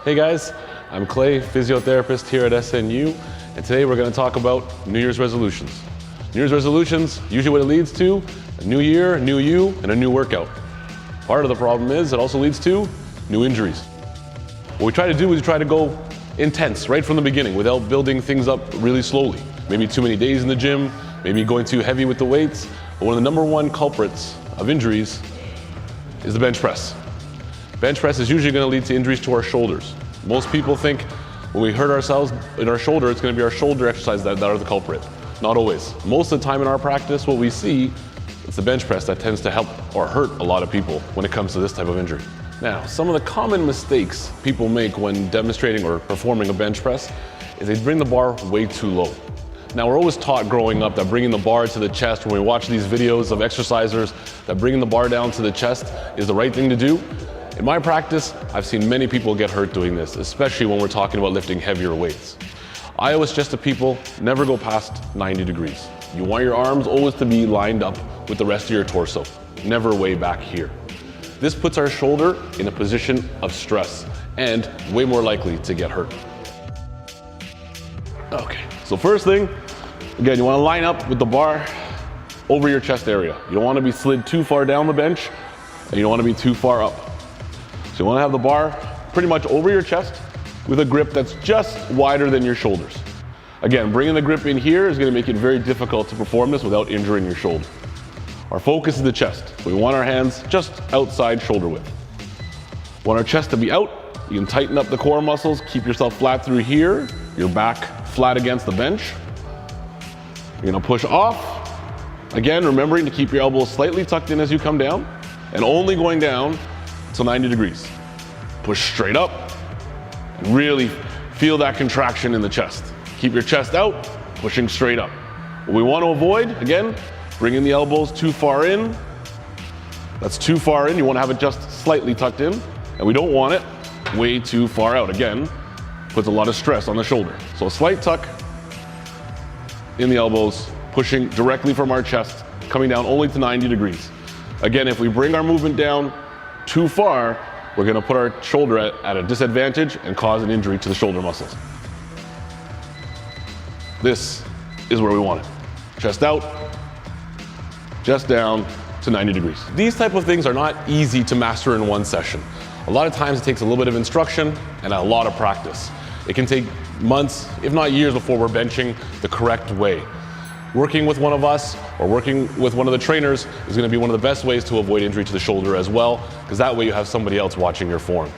Hey guys, I'm Clay, physiotherapist here at SNU, and today we're going to talk about New Year's resolutions. New Year's resolutions, usually what it leads to, a new year, new you, and a new workout. Part of the problem is it also leads to new injuries. What we try to do is try to go intense right from the beginning without building things up really slowly. Maybe too many days in the gym, maybe going too heavy with the weights. But one of the number one culprits of injuries is the bench press. Bench press is usually going to lead to injuries to our shoulders. Most people think when we hurt ourselves in our shoulder, it's going to be our shoulder exercise that are the culprit. Not always. Most of the time in our practice, what we see is the bench press that tends to help or hurt a lot of people when it comes to this type of injury. Now, some of the common mistakes people make when demonstrating or performing a bench press is they bring the bar way too low. Now, we're always taught growing up that bringing the bar to the chest, when we watch these videos of exercisers, that bringing the bar down to the chest is the right thing to do. In my practice, I've seen many people get hurt doing this, especially when we're talking about lifting heavier weights. I always suggest to people, never go past 90 degrees. You want your arms always to be lined up with the rest of your torso, never way back here. This puts our shoulder in a position of stress and way more likely to get hurt. Okay, so first thing, again, you want to line up with the bar over your chest area. You don't want to be slid too far down the bench, and you don't want to be too far up. So you want to have the bar pretty much over your chest with a grip that's just wider than your shoulders. Again, bringing the grip in here is going to make it very difficult to perform this without injuring your shoulder. Our focus is the chest. We want our hands just outside shoulder width. Want our chest to be out. You can tighten up the core muscles, keep yourself flat through here, your back flat against the bench. You're going to push off. Again, remembering to keep your elbows slightly tucked in as you come down and only going down till 90 degrees. Push straight up and really feel that contraction in the chest. Keep your chest out, pushing straight up. What we want to avoid, again, bringing the elbows too far in. That's too far in. You want to have it just slightly tucked in, and we don't want it way too far out. Again, puts a lot of stress on the shoulder. So a slight tuck in the elbows, pushing directly from our chest, coming down only to 90 degrees. Again, if we bring our movement down too far, we're going to put our shoulder at a disadvantage and cause an injury to the shoulder muscles. This is where we want it. Chest out, chest down to 90 degrees. These type of things are not easy to master in one session. A lot of times it takes a little bit of instruction and a lot of practice. It can take months, if not years, before we're benching the correct way. Working with one of us or working with one of the trainers is going to be one of the best ways to avoid injury to the shoulder as well, because that way you have somebody else watching your form.